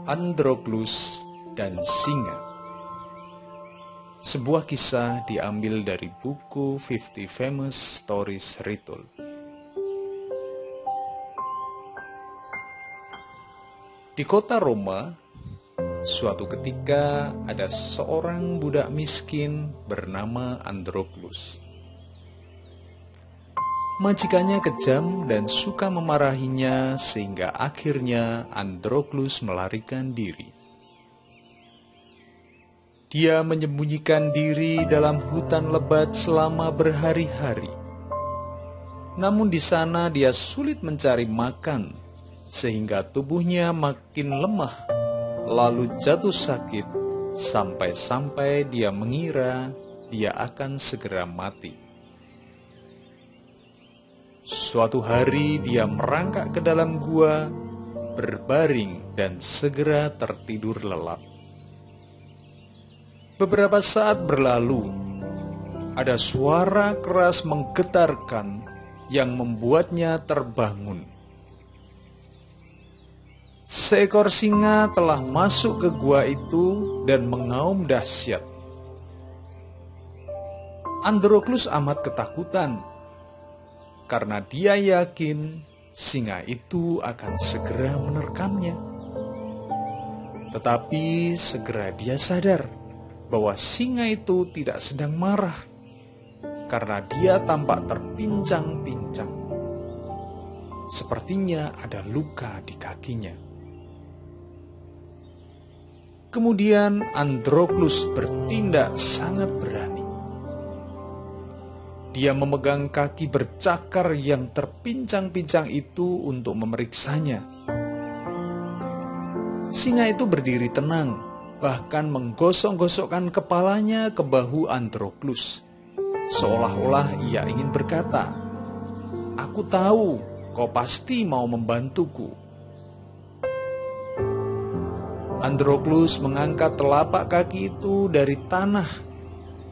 Androklus dan Singa. Sebuah kisah diambil dari buku 50 Famous Stories Retold. Di kota Roma, suatu ketika ada seorang budak miskin bernama Androklus. Majikannya kejam dan suka memarahinya sehingga akhirnya Androklus melarikan diri. Dia menyembunyikan diri dalam hutan lebat selama berhari-hari. Namun di sana dia sulit mencari makan sehingga tubuhnya makin lemah, lalu jatuh sakit sampai-sampai dia mengira dia akan segera mati. Suatu hari dia merangkak ke dalam gua, berbaring dan segera tertidur lelap. Beberapa saat berlalu, ada suara keras menggetarkan yang membuatnya terbangun. Seekor singa telah masuk ke gua itu dan mengaum dahsyat. Androklus amat ketakutan, karena dia yakin singa itu akan segera menerkamnya. Tetapi segera dia sadar bahwa singa itu tidak sedang marah, karena dia tampak terpincang-pincang. Sepertinya ada luka di kakinya. Kemudian Androklus bertindak sangat berani. Dia memegang kaki bercakar yang terpincang-pincang itu untuk memeriksanya. Singa itu berdiri tenang, bahkan menggosok-gosokkan kepalanya ke bahu Androklus, seolah-olah ia ingin berkata, "Aku tahu kau pasti mau membantuku." Androklus mengangkat telapak kaki itu dari tanah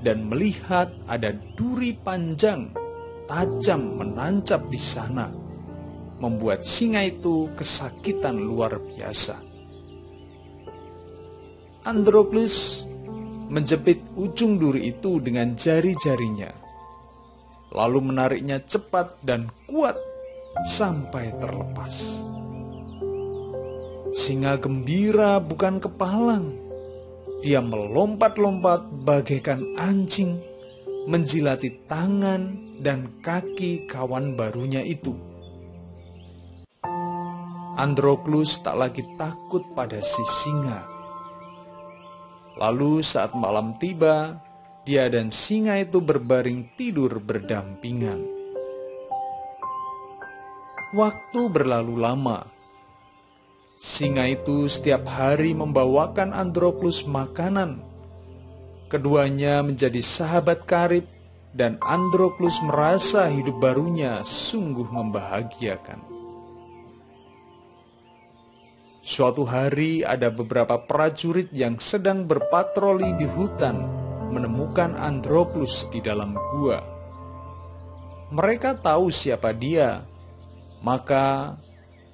dan melihat ada duri panjang tajam menancap di sana, membuat singa itu kesakitan luar biasa. Androklus menjepit ujung duri itu dengan jari-jarinya, lalu menariknya cepat dan kuat sampai terlepas. Singa gembira bukan kepalang. Dia melompat-lompat bagaikan anjing, menjilati tangan dan kaki kawan barunya itu. Androklus tak lagi takut pada si singa. Lalu saat malam tiba, dia dan singa itu berbaring tidur berdampingan. Waktu berlalu lama. Singa itu setiap hari membawakan Androklus makanan. Keduanya menjadi sahabat karib dan Androklus merasa hidup barunya sungguh membahagiakan. Suatu hari ada beberapa prajurit yang sedang berpatroli di hutan menemukan Androklus di dalam gua. Mereka tahu siapa dia, maka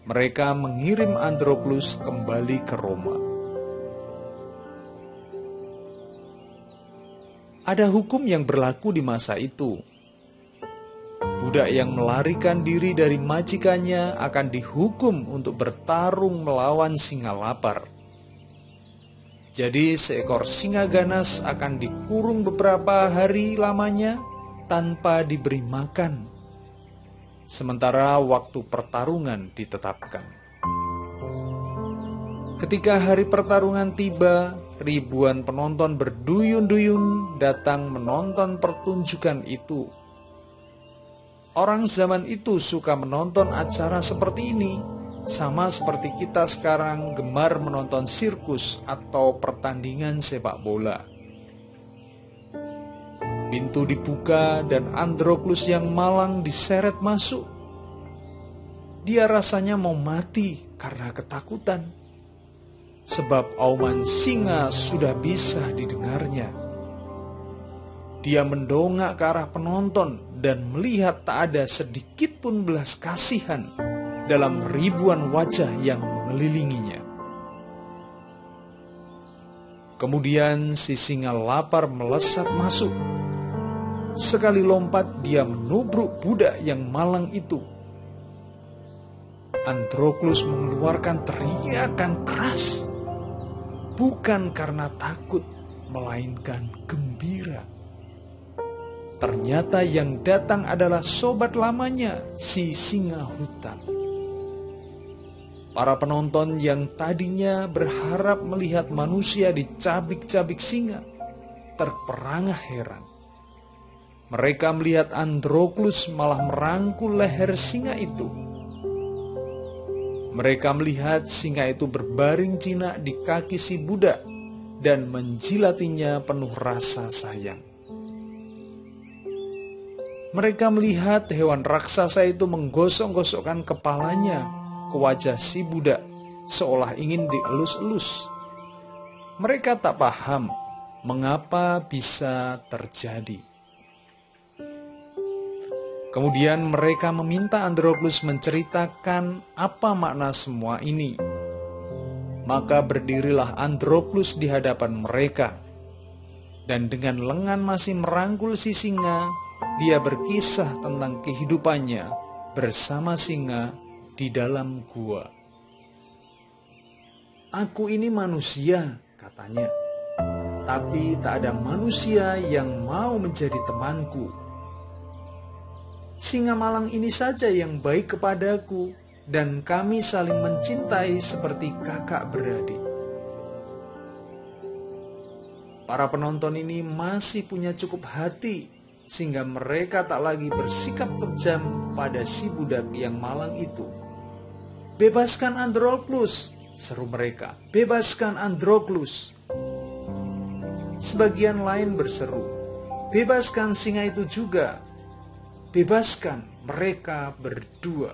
mereka mengirim Androklus kembali ke Roma. Ada hukum yang berlaku di masa itu. Budak yang melarikan diri dari majikannya akan dihukum untuk bertarung melawan singa lapar. Jadi seekor singa ganas akan dikurung beberapa hari lamanya tanpa diberi makan, sementara waktu pertarungan ditetapkan. Ketika hari pertarungan tiba, ribuan penonton berduyun-duyun datang menonton pertunjukan itu. Orang zaman itu suka menonton acara seperti ini, sama seperti kita sekarang gemar menonton sirkus atau pertandingan sepak bola. Pintu dibuka dan Androklus yang malang diseret masuk. Dia rasanya mau mati karena ketakutan, sebab auman singa sudah bisa didengarnya. Dia mendongak ke arah penonton dan melihat tak ada sedikit pun belas kasihan dalam ribuan wajah yang mengelilinginya. Kemudian si singa lapar melesat masuk. Sekali lompat dia menubruk budak yang malang itu. Androklus mengeluarkan teriakan keras, bukan karena takut, melainkan gembira. Ternyata yang datang adalah sobat lamanya, si singa hutan. Para penonton yang tadinya berharap melihat manusia dicabik-cabik singa, terperangah heran. Mereka melihat Androklus malah merangkul leher singa itu. Mereka melihat singa itu berbaring jinak di kaki si budak dan menjilatinya penuh rasa sayang. Mereka melihat hewan raksasa itu menggosok-gosokkan kepalanya ke wajah si budak seolah ingin dielus-elus. Mereka tak paham mengapa bisa terjadi. Kemudian mereka meminta Androklus menceritakan apa makna semua ini. Maka berdirilah Androklus di hadapan mereka. Dan dengan lengan masih merangkul si singa, dia berkisah tentang kehidupannya bersama singa di dalam gua. "Aku ini manusia," katanya, "tapi tak ada manusia yang mau menjadi temanku. Singa malang ini saja yang baik kepadaku, dan kami saling mencintai seperti kakak beradik." Para penonton ini masih punya cukup hati, sehingga mereka tak lagi bersikap kejam pada si budak yang malang itu. "Bebaskan Androklus!" seru mereka. "Bebaskan Androklus!" Sebagian lain berseru, "Bebaskan singa itu juga! Bebaskan mereka berdua!"